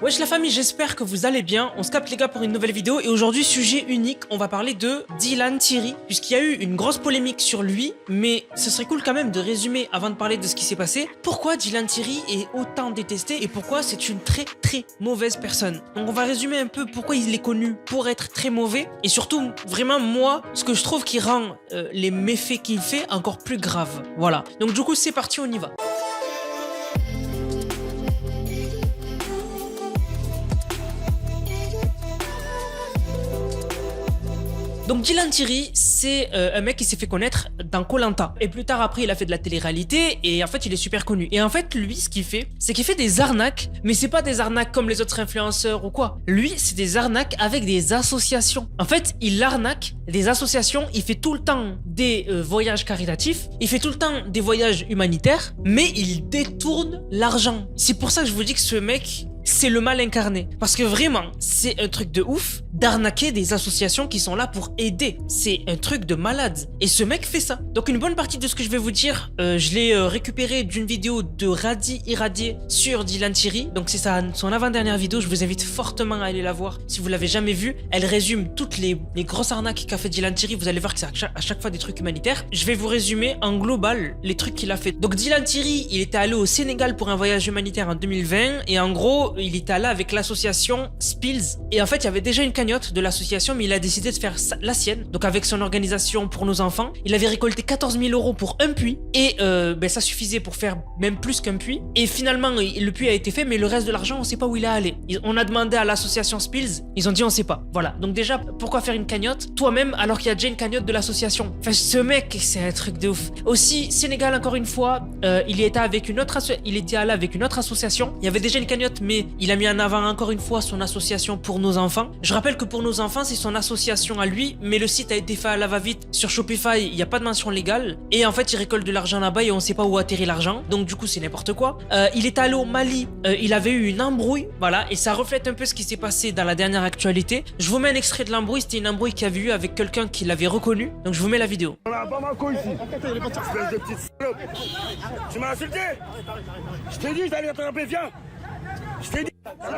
Wesh la famille, j'espère que vous allez bien. On se capte les gars pour une nouvelle vidéo et aujourd'hui sujet unique, on va parler de Dylan Thierry puisqu'il y a eu une grosse polémique sur lui, mais ce serait cool quand même de résumer avant de parler de ce qui s'est passé. Pourquoi Dylan Thierry est autant détesté et pourquoi c'est une très mauvaise personne. Donc on va résumer un peu pourquoi il est connu pour être très mauvais et surtout vraiment moi ce que je trouve qui rend les méfaits qu'il fait encore plus graves. Voilà. Donc du coup c'est parti, on y va. Donc Dylan Thierry, c'est un mec qui s'est fait connaître dans Koh Lanta. Et plus tard après, il a fait de la télé-réalité et en fait, il est super connu. Et en fait, lui, ce qu'il fait, c'est qu'il fait des arnaques, mais c'est pas des arnaques comme les autres influenceurs ou quoi. Lui, c'est des arnaques avec des associations. En fait, il arnaque des associations, il fait tout le temps des voyages caritatifs, il fait tout le temps des voyages humanitaires, mais il détourne l'argent. C'est pour ça que je vous dis que ce mec, c'est le mal incarné. Parce que vraiment, c'est un truc de ouf d'arnaquer des associations qui sont là pour aider. C'est un truc de malade. Et ce mec fait ça. Donc une bonne partie de ce que je vais vous dire, je l'ai récupéré d'une vidéo de Radi Irradié sur Dylan Thierry. Donc c'est son avant-dernière vidéo. Je vous invite fortement à aller la voir si vous l'avez jamais vue. Elle résume toutes les grosses arnaques qu'a fait Dylan Thierry. Vous allez voir que c'est à chaque fois des trucs humanitaires. Je vais vous résumer en global les trucs qu'il a fait. Donc Dylan Thierry, il était allé au Sénégal pour un voyage humanitaire en 2020. Et en gros, il était allé avec l'association Spills. Et en fait, il y avait déjà une cagnotte de l'association, mais il a décidé de faire la sienne. Donc avec son organisation pour nos enfants, il avait récolté 14 000 € pour un puits. Et ça suffisait pour faire même plus qu'un puits. Et finalement, le puits a été fait, mais le reste de l'argent, on ne sait pas où il est allé. On a demandé à l'association Spills, ils ont dit on ne sait pas. Voilà. Donc déjà, pourquoi faire une cagnotte toi-même alors qu'il y a déjà une cagnotte de l'association? Enfin, ce mec, c'est un truc de ouf. Aussi, Sénégal, encore une fois, il était allé avec une autre association. Il y avait déjà une cagnotte, mais il a mis en avant encore une fois son association pour nos enfants. Je rappelle que pour nos enfants, c'est son association à lui, mais le site a été fait à la va-vite sur Shopify, il n'y a pas de mention légale. Et en fait, il récolte de l'argent là-bas et on ne sait pas où atterrit l'argent. Donc du coup, c'est n'importe quoi. Il est allé au Mali, il avait eu une embrouille, voilà, et ça reflète un peu ce qui s'est passé dans la dernière actualité. Je vous mets un extrait de l'embrouille, c'était une embrouille qu'il avait eu avec quelqu'un qui l'avait reconnu. Donc je vous mets la vidéo. On a pas Marco ici. Espèce de petite salope. Tu m'as insulté. Je t'ai dit, j'allais t'attraper, viens. Je t'ai dit,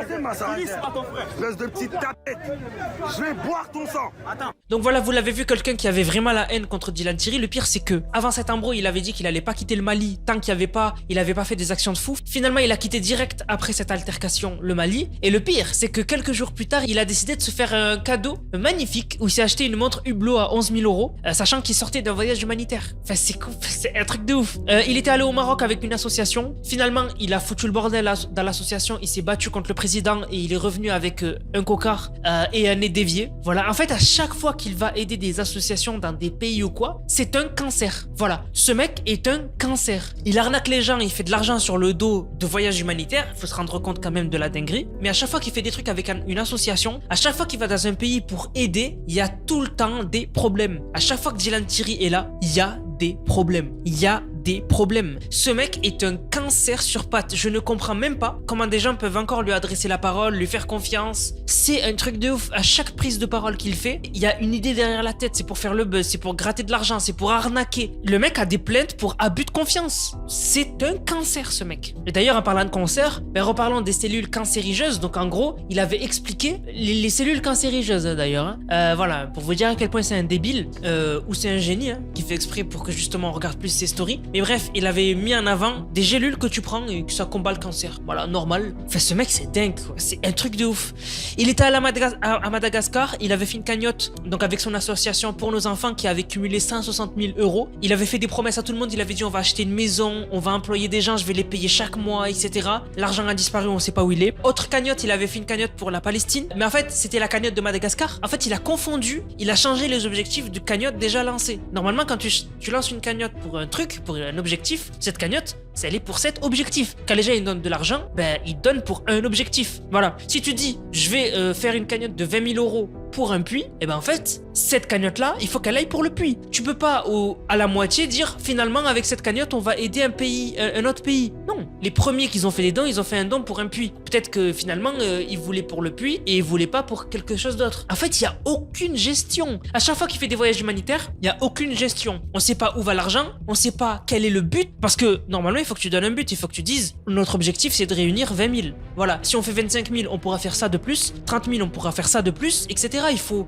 c'est ma ça. Espèce de petite tapette. Je vais boire ton sang. Attends. Donc voilà, vous l'avez vu, quelqu'un qui avait vraiment la haine contre Dylan Thierry. Le pire, c'est que avant cette embrouille, il avait dit qu'il allait pas quitter le Mali tant qu'il avait pas fait des actions de fou. Finalement, il a quitté direct après cette altercation le Mali. Et le pire, c'est que quelques jours plus tard, il a décidé de se faire un cadeau magnifique où il s'est acheté une montre Hublot à 11 000 €, sachant qu'il sortait d'un voyage humanitaire. Enfin, c'est un truc de ouf. Il était allé au Maroc avec une association. Finalement, il a foutu le bordel dans l'association. Il s'est battu contre le président et il est revenu avec un cocard et un nez dévié. Voilà. En fait, à chaque fois qu'il va aider des associations dans des pays ou quoi, c'est un cancer. Voilà. Ce mec est un cancer. Il arnaque les gens, il fait de l'argent sur le dos de voyages humanitaires. Il faut se rendre compte quand même de la dinguerie. Mais à chaque fois qu'il fait des trucs avec une association, à chaque fois qu'il va dans un pays pour aider, il y a tout le temps des problèmes. À chaque fois que Dylan Thierry est là, il y a des problèmes. Il y a des problèmes. Ce mec est un cancer sur pattes. Je ne comprends même pas comment des gens peuvent encore lui adresser la parole, lui faire confiance. C'est un truc de ouf. À chaque prise de parole qu'il fait, il y a une idée derrière la tête. C'est pour faire le buzz, c'est pour gratter de l'argent, c'est pour arnaquer. Le mec a des plaintes pour abus de confiance. C'est un cancer, ce mec. Et d'ailleurs, en parlant de cancer, reparlons des cellules cancérigeuses. Donc en gros, il avait expliqué les cellules cancérigeuses d'ailleurs. Voilà, pour vous dire à quel point c'est un débile ou c'est un génie qui fait exprès pour que justement on regarde plus ses stories. Mais bref, il avait mis en avant des gélules que tu prends et que ça combat le cancer. Voilà, normal. Enfin, ce mec, c'est dingue, quoi. C'est un truc de ouf. Il était allé à Madagascar, il avait fait une cagnotte, donc avec son association pour nos enfants qui avait cumulé 160 000 €. Il avait fait des promesses à tout le monde, il avait dit on va acheter une maison, on va employer des gens, je vais les payer chaque mois, etc. L'argent a disparu, on sait pas où il est. Autre cagnotte, il avait fait une cagnotte pour la Palestine, mais en fait, c'était la cagnotte de Madagascar. En fait, il a confondu, il a changé les objectifs du cagnotte déjà lancé. Normalement, quand tu lances une cagnotte pour un truc, pour un objectif, cette cagnotte, elle est pour cet objectif. Quand les gens ils donnent de l'argent, ils donnent pour un objectif. Voilà. Si tu dis, je vais faire une cagnotte de 20 000 € pour un puits, et ben en fait, cette cagnotte-là, il faut qu'elle aille pour le puits. Tu peux pas à la moitié dire, finalement, avec cette cagnotte, on va aider un autre pays. Non. Les premiers qui ont fait des dons, ils ont fait un don pour un puits. Peut-être que finalement, ils voulaient pour le puits et ils voulaient pas pour quelque chose d'autre. En fait, il y a aucune gestion. À chaque fois qu'il fait des voyages humanitaires, il y a aucune gestion. On sait pas où va l'argent, on sait pas quel est le but, parce que normalement, il faut que tu donnes un but. Il faut que tu dises, notre objectif, c'est de réunir 20 000. Voilà, si on fait 25 000, on pourra faire ça de plus. 30 000, on pourra faire ça de plus, etc. Il faut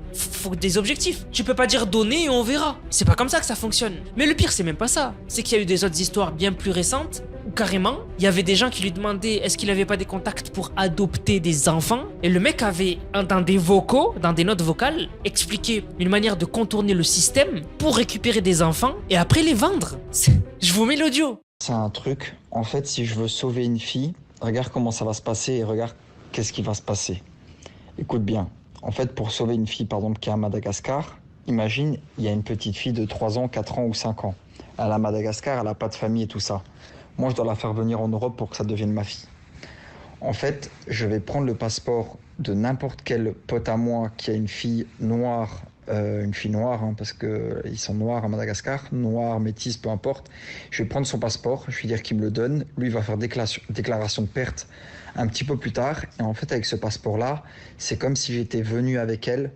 des objectifs. Tu peux pas dire donner et on verra. C'est pas comme ça que ça fonctionne. Mais le pire, c'est même pas ça. C'est qu'il y a eu des autres histoires bien plus récentes où carrément, il y avait des gens qui lui demandaient est-ce qu'il avait pas des contacts pour adopter des enfants. Et le mec avait, dans des vocaux, dans des notes vocales, expliqué une manière de contourner le système pour récupérer des enfants et après les vendre. Je vous mets l'audio. C'est un truc, en fait, si je veux sauver une fille, regarde comment ça va se passer et regarde qu'est-ce qui va se passer. Écoute bien, en fait, pour sauver une fille, par exemple, qui est à Madagascar, imagine, il y a une petite fille de 3 ans, 4 ans ou 5 ans. Elle est à Madagascar, elle n'a pas de famille et tout ça. Moi, je dois la faire venir en Europe pour que ça devienne ma fille. En fait, je vais prendre le passeport de n'importe quel pote à moi qui a une fille noire, parce qu'ils sont noirs à Madagascar, noire, métisse, peu importe. Je vais prendre son passeport, je vais dire qu'il me le donne. Lui, il va faire déclaration de perte un petit peu plus tard. Et en fait, avec ce passeport-là, c'est comme si j'étais venu avec elle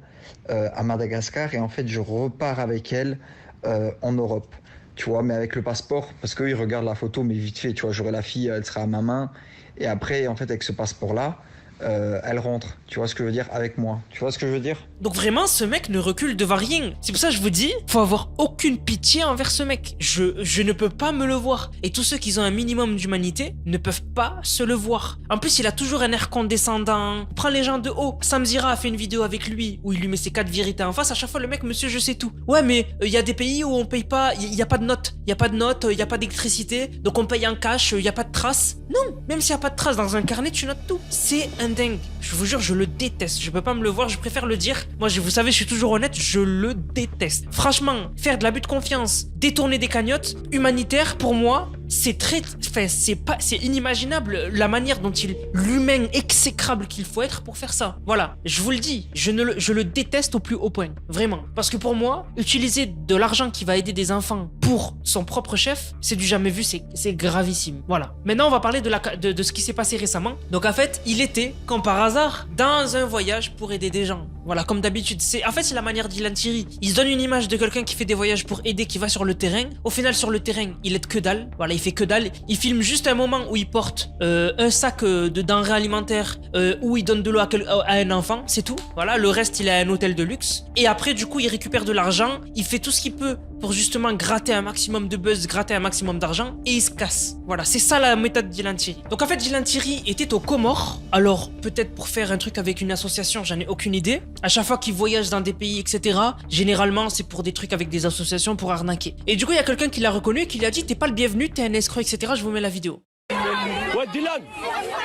à Madagascar. Et en fait, je repars avec elle en Europe. Tu vois, mais avec le passeport, parce qu'eux, ils regardent la photo, mais vite fait, tu vois, j'aurai la fille, elle sera à ma main. Et après, en fait, avec ce passeport-là, elle rentre, tu vois ce que je veux dire, avec moi. Tu vois ce que je veux dire? Donc vraiment, ce mec ne recule devant rien. C'est pour ça que je vous dis, faut avoir aucune pitié envers ce mec. Je ne peux pas me le voir. Et tous ceux qui ont un minimum d'humanité ne peuvent pas se le voir. En plus, il a toujours un air condescendant. Il prend les gens de haut. Sam Zira a fait une vidéo avec lui où il lui met ses 4 vérités en face. À chaque fois, le mec, monsieur, je sais tout. Ouais, mais il y a des pays où on paye pas, il y a pas de notes. Il y a pas de notes, il y a pas d'électricité. Donc on paye en cash, il y a pas de traces. Non, même s'il y a pas de traces dans un carnet, tu notes tout. C'est un dingue. Je vous jure, je le déteste. Je peux pas me le voir, je préfère le dire. Moi, vous savez, je suis toujours honnête, je le déteste. Franchement, faire de l'abus de confiance, détourner des cagnottes, humanitaire, pour moi, c'est très... Enfin, c'est inimaginable la manière dont l'humain exécrable qu'il faut être pour faire ça. Voilà, je vous le dis, je le déteste au plus haut point. Vraiment. Parce que pour moi, utiliser de l'argent qui va aider des enfants pour son propre chef, c'est du jamais vu, c'est gravissime. Voilà. Maintenant, on va parler de ce qui s'est passé récemment. Donc en fait, il était, comme par hasard, dans un voyage pour aider des gens. Voilà, comme d'habitude. En fait, c'est la manière d'Ilan Thierry. Il se donne une image de quelqu'un qui fait des voyages pour aider, qui va sur le terrain. Au final, sur le terrain, il aide que dalle. Voilà, il fait que dalle. Il filme juste un moment où il porte un sac de denrées alimentaires où il donne de l'eau à un enfant. C'est tout. Voilà, le reste, il a un hôtel de luxe. Et après, du coup, il récupère de l'argent. Il fait tout ce qu'il peut pour justement gratter un maximum de buzz, gratter un maximum d'argent. Et il se casse. Voilà, c'est ça la méthode d'Ilan Thierry. Donc en fait, Ilan Thierry était aux Comores. Alors, peut-être pour faire un truc avec une association, j'en ai aucune idée. À chaque fois qu'il voyage dans des pays, etc., généralement, c'est pour des trucs avec des associations pour arnaquer. Et du coup, il y a quelqu'un qui l'a reconnu et qui lui a dit t'es pas le bienvenu, t'es un escroc, etc. Je vous mets la vidéo. Ouais, Dylan,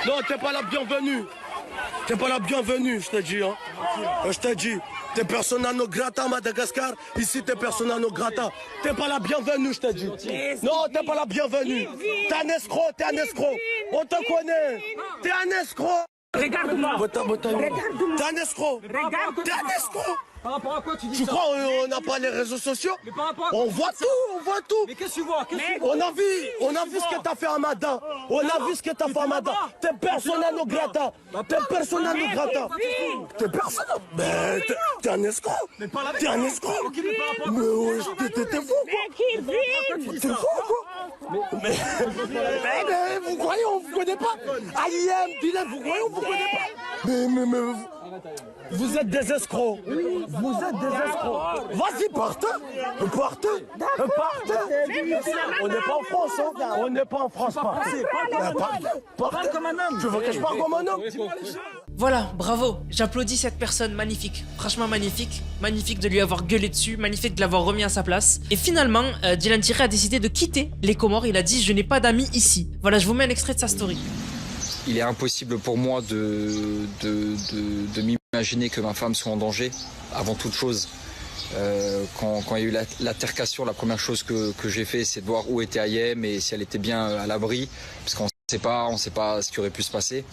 non, t'es pas la bienvenue. T'es pas la bienvenue, je t'ai dit, hein. Je t'ai dit, t'es persona non grata à Madagascar. Ici, t'es persona non grata. T'es pas la bienvenue, je t'ai dit. Non, t'es pas la bienvenue. T'es un escroc, t'es un escroc. On te connaît. T'es un escroc. Regarde-moi. Regarde-moi. T'es un escroc. Regarde-moi. T'es un escroc. Par rapport à quoi tu dis Tu ça? crois on n'a pas les réseaux sociaux? Mais par rapport à On quoi? voit tout, on voit tout. Mais qu'est-ce que tu vois? Qu'est-ce que tu vois? On a vu ce que t'as fait à Mada. On a vu ce que t'as fait à Mada. T'es persona non grata. T'es persona non grata. T'es persona. Mais t'es un escroc. T'es un escroc. Mais ouais, t'es fou quoi. T'es fou quoi. Mais vous croyez on vous connaît pas? Aliem, Dylan, vous croyez on vous connaît pas? Mais vous êtes des escrocs. Vous êtes des escrocs. Vas-y, partez. Partez. On n'est pas en France, hein. On n'est pas en France. Partez. Partez comme un homme. Tu veux que je parle comme un homme? Voilà, bravo. J'applaudis cette personne magnifique. Franchement magnifique. Magnifique de lui avoir gueulé dessus. Magnifique de l'avoir remis à sa place. Et finalement, Ilan Thierry a décidé de quitter les Comores. Il a dit je n'ai pas d'amis ici. Voilà, je vous mets un extrait de sa story. Il est impossible pour moi de m'imaginer que ma femme soit en danger, avant toute chose. Quand il y a eu l'altercation, la première chose que j'ai fait, c'est de voir où était Ayem et si elle était bien à l'abri, parce qu'on ne sait pas ce qui aurait pu se passer.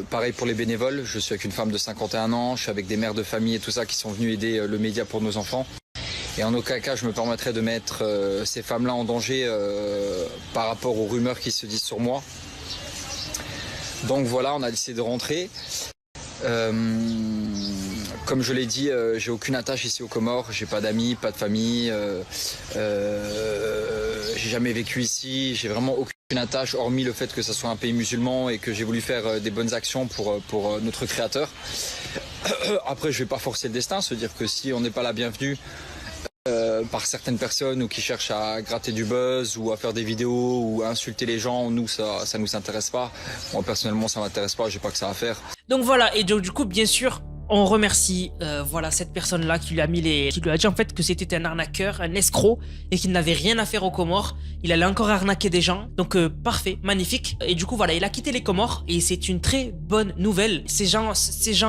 Pareil pour les bénévoles, je suis avec une femme de 51 ans, je suis avec des mères de famille et tout ça qui sont venus aider le média pour nos enfants. Et en aucun cas, je me permettrais de mettre ces femmes-là en danger par rapport aux rumeurs qui se disent sur moi. Donc voilà, on a décidé de rentrer. Comme je l'ai dit, j'ai aucune attache ici aux Comores, j'ai pas d'amis, pas de famille. j'ai jamais vécu ici, j'ai vraiment aucune attache hormis le fait que ça soit un pays musulman et que j'ai voulu faire des bonnes actions pour notre créateur. Après, je vais pas forcer le destin, se dire que si on n'est pas la bienvenue par certaines personnes ou qui cherchent à gratter du buzz ou à faire des vidéos ou à insulter les gens, nous ça nous intéresse pas. Moi personnellement ça m'intéresse pas, j'ai pas que ça à faire. Donc voilà, et donc du coup bien sûr on remercie voilà cette personne là qui lui a dit en fait que c'était un arnaqueur, un escroc et qu'il n'avait rien à faire aux Comores. Il allait encore arnaquer des gens, donc parfait, magnifique. Et du coup voilà, il a quitté les Comores et c'est une très bonne nouvelle. Ces gens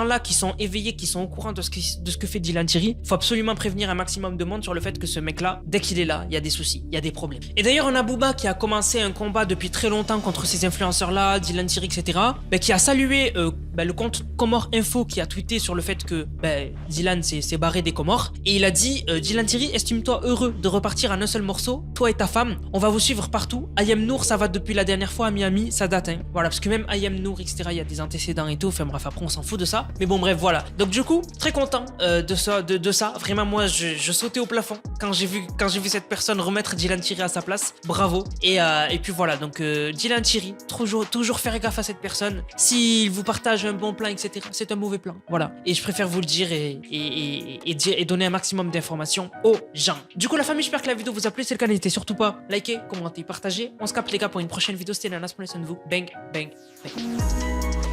là qui sont éveillés, qui sont au courant de ce que fait Dylan Thierry, faut absolument prévenir un maximum de monde sur le fait que ce mec là, dès qu'il est là, il y a des soucis, il y a des problèmes. Et d'ailleurs on a Booba qui a commencé un combat depuis très longtemps contre ces influenceurs là, Dylan Thierry etc, qui a salué le compte Comores Info qui a tweeté sur le fait que Dylan s'est barré des Comores et il a dit Dylan Thierry, estime-toi heureux de repartir en un seul morceau, toi et ta femme, on va vous suivre partout. Ayem Nour, ça va depuis la dernière fois à Miami, ça date hein. Voilà, parce que même Ayem Nour etc, il y a des antécédents et tout, enfin bref, après on s'en fout de ça, mais bon bref voilà. Donc du coup très content de ça, vraiment moi je sautais au plafond quand j'ai vu cette personne remettre Dylan Thierry à sa place, bravo. Et puis voilà, donc Dylan Thierry, toujours faire gaffe à cette personne, s'il vous partage un bon plan etc, c'est un mauvais plan, voilà. Et je préfère vous le dire et donner un maximum d'informations aux gens. Du coup la famille, j'espère que la vidéo vous a plu, c'est le cas n'hésitez surtout pas liker, commenter, partager. On se capte les gars pour une prochaine vidéo, c'était Nanas, prenez soin de vous, bang bang bang.